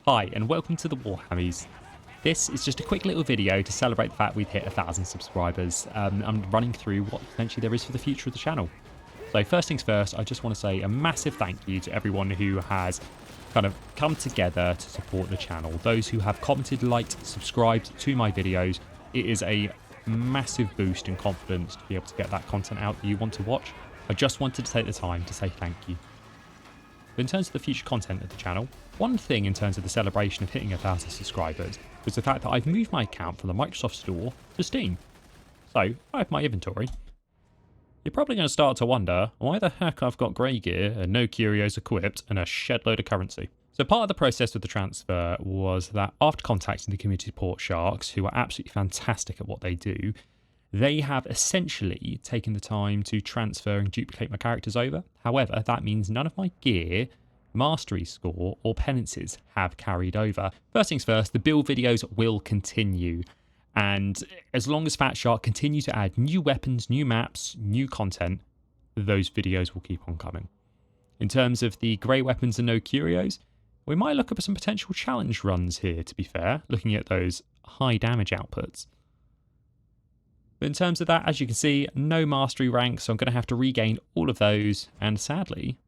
Hi and welcome to the Warhammies. This is just a quick little video to celebrate the fact we've hit 1,000 subscribers. I'm running through what potentially there is for the future of the channel. So first things first, I just want to say a massive thank you to everyone who has kind of come together to support the channel. Those who have commented, liked, subscribed to my videos. It is a massive boost in confidence to be able to get that content out that you want to watch. I just wanted to take the time to say thank you. But in terms of the future content of the channel, one thing in terms of the celebration of hitting 1,000 subscribers was the fact that I've moved my account from the Microsoft Store to Steam. So I have my inventory. You're probably going to start to wonder why the heck I've got grey gear and no curios equipped and a shed load of currency. So part of the process with the transfer was that after contacting the community support sharks, who are absolutely fantastic at what they do, they have essentially taken the time to transfer and duplicate my characters over. However, that means none of my gear, mastery score, or penances have carried over. First things first, the build videos will continue. And as long as Fat Shark continue to add new weapons, new maps, new content, those videos will keep on coming. In terms of the grey weapons and no curios, we might look at some potential challenge runs here, to be fair, looking at those high damage outputs. But in terms of that, as you can see, no mastery ranks, so I'm going to have to regain all of those. And sadly,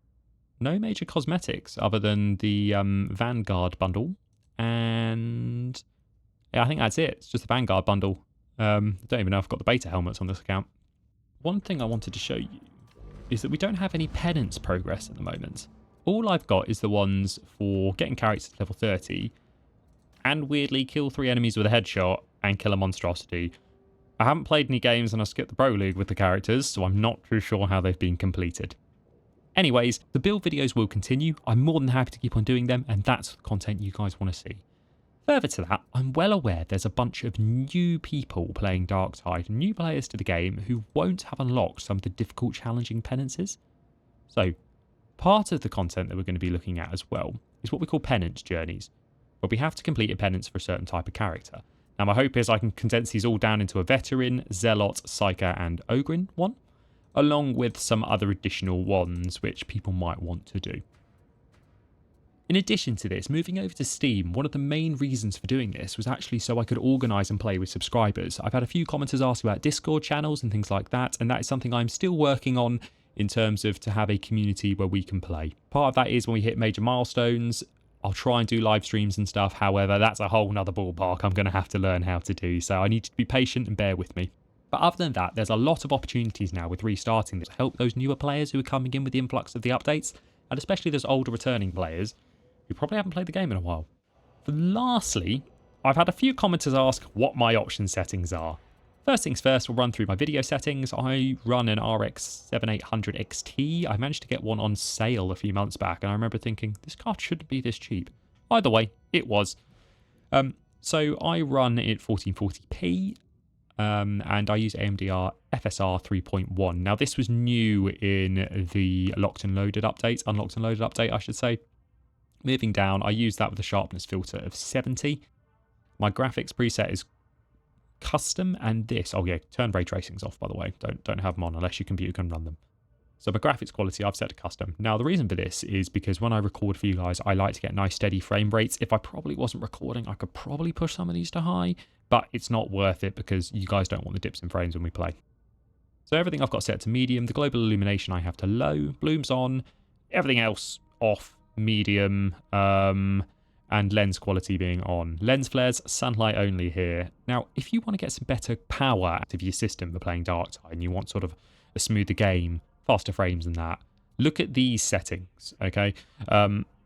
no major cosmetics other than the Vanguard bundle. And yeah, I think that's it. It's just the Vanguard bundle. I don't even know if I've got the beta helmets on this account. One thing I wanted to show you is that we don't have any penance progress at the moment. All I've got is the ones for getting characters to level 30 and weirdly kill 3 enemies with a headshot and kill a monstrosity. I haven't played any games and I skipped the Pro League with the characters, so I'm not too sure how they've been completed. Anyways, the build videos will continue. I'm more than happy to keep on doing them, and that's the content you guys want to see. Further to that, I'm well aware there's a bunch of new people playing Darktide, new players to the game who won't have unlocked some of the difficult, challenging penances. So, part of the content that we're going to be looking at as well is what we call penance journeys, where we have to complete a penance for a certain type of character. Now my hope is I can condense these all down into a Veteran, Zealot, Psyker and Ogryn one, along with some other additional ones which people might want to do. In addition to this, moving over to Steam, one of the main reasons for doing this was actually so I could organise and play with subscribers. I've had a few commenters ask about Discord channels and things like that, and that is something I'm still working on in terms of to have a community where we can play. Part of that is when we hit major milestones, I'll try and do live streams and stuff. However, that's a whole nother ballpark I'm going to have to learn how to do. So I need to be patient and bear with me. But other than that, there's a lot of opportunities now with restarting this to help those newer players who are coming in with the influx of the updates, and especially those older returning players who probably haven't played the game in a while. But lastly, I've had a few commenters ask what my option settings are. First things first, we'll run through my video settings. I run an RX 7800 XT. I managed to get one on sale a few months back, and I remember thinking, this card shouldn't be this cheap. Either way, it was. So I run it 1440p, and I use AMD FSR 3.1. Now, this was new in the Locked and Loaded update, Unlocked and Loaded update, I should say. Moving down, I use that with a sharpness filter of 70. My graphics preset is custom, and this, oh yeah, turn ray tracings off, by the way. Don't have them on unless your computer can run them. So my graphics quality I've set to custom. Now the reason for this is because when I record for you guys, I like to get nice steady frame rates. If I probably wasn't recording, I could probably push some of these to high, but it's not worth it because you guys don't want the dips in frames when we play. So everything I've got set to medium. The global illumination I have to low, blooms on, everything else off, medium, and lens quality being on. Lens flares, sunlight only here. Now, if you want to get some better power out of your system for playing Darktide and you want sort of a smoother game, faster frames than that, look at these settings, okay?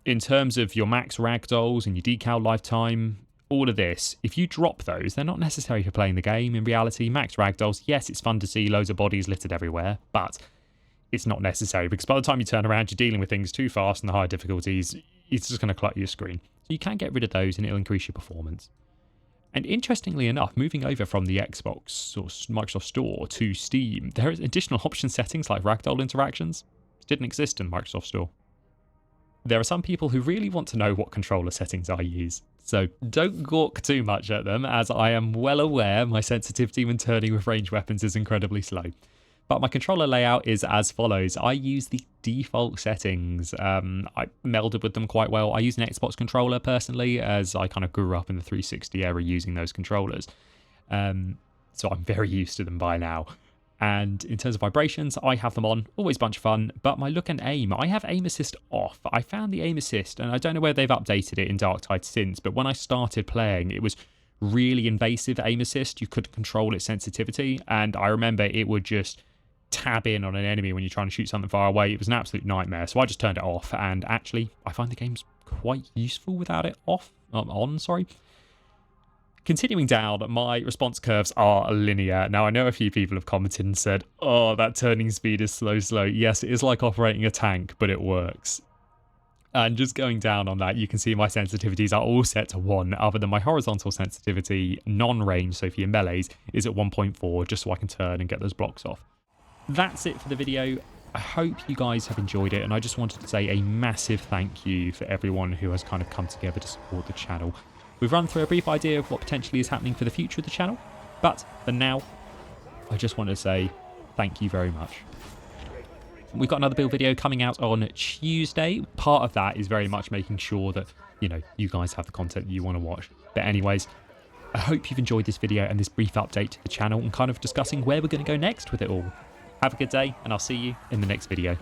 In terms of your max ragdolls and your decal lifetime, all of this, if you drop those, they're not necessary for playing the game. In reality, max ragdolls, yes, it's fun to see loads of bodies littered everywhere, but it's not necessary because by the time you turn around, you're dealing with things too fast and the higher difficulties, it's just going to clutter your screen. So you can get rid of those and it'll increase your performance. And interestingly enough, moving over from the Xbox or Microsoft Store to Steam, there are additional option settings like ragdoll interactions. It didn't exist in Microsoft Store. There are some people who really want to know what controller settings I use. So don't gawk too much at them, as I am well aware my sensitivity when turning with ranged weapons is incredibly slow. But my controller layout is as follows. I use the default settings. I melded with them quite well. I use an Xbox controller personally, as I kind of grew up in the 360 era using those controllers. So I'm very used to them by now. And in terms of vibrations, I have them on, always a bunch of fun, but my look and aim, I have aim assist off. I found the aim assist, and I don't know whether they've updated it in Darktide since, but when I started playing, it was really invasive aim assist. You couldn't control its sensitivity, and I remember it would just tab in on an enemy when you're trying to shoot something far away. It was an absolute nightmare, so I just turned it off, and actually, I find the game's quite useful without it on. Continuing down, my response curves are linear. Now, I know a few people have commented and said, oh, that turning speed is slow. Yes, it is like operating a tank, but it works. And just going down on that, you can see my sensitivities are all set to 1, other than my horizontal sensitivity, non-range, so for your melees, is at 1.4, just so I can turn and get those blocks off. That's it for the video. I hope you guys have enjoyed it, and I just wanted to say a massive thank you for everyone who has kind of come together to support the channel. We've run through a brief idea of what potentially is happening for the future of the channel, but for now, I just want to say thank you very much. We've got another build video coming out on Tuesday. Part of that is very much making sure that, you guys have the content you want to watch. But anyways, I hope you've enjoyed this video and this brief update to the channel and kind of discussing where we're going to go next with it all. Have a good day, and I'll see you in the next video.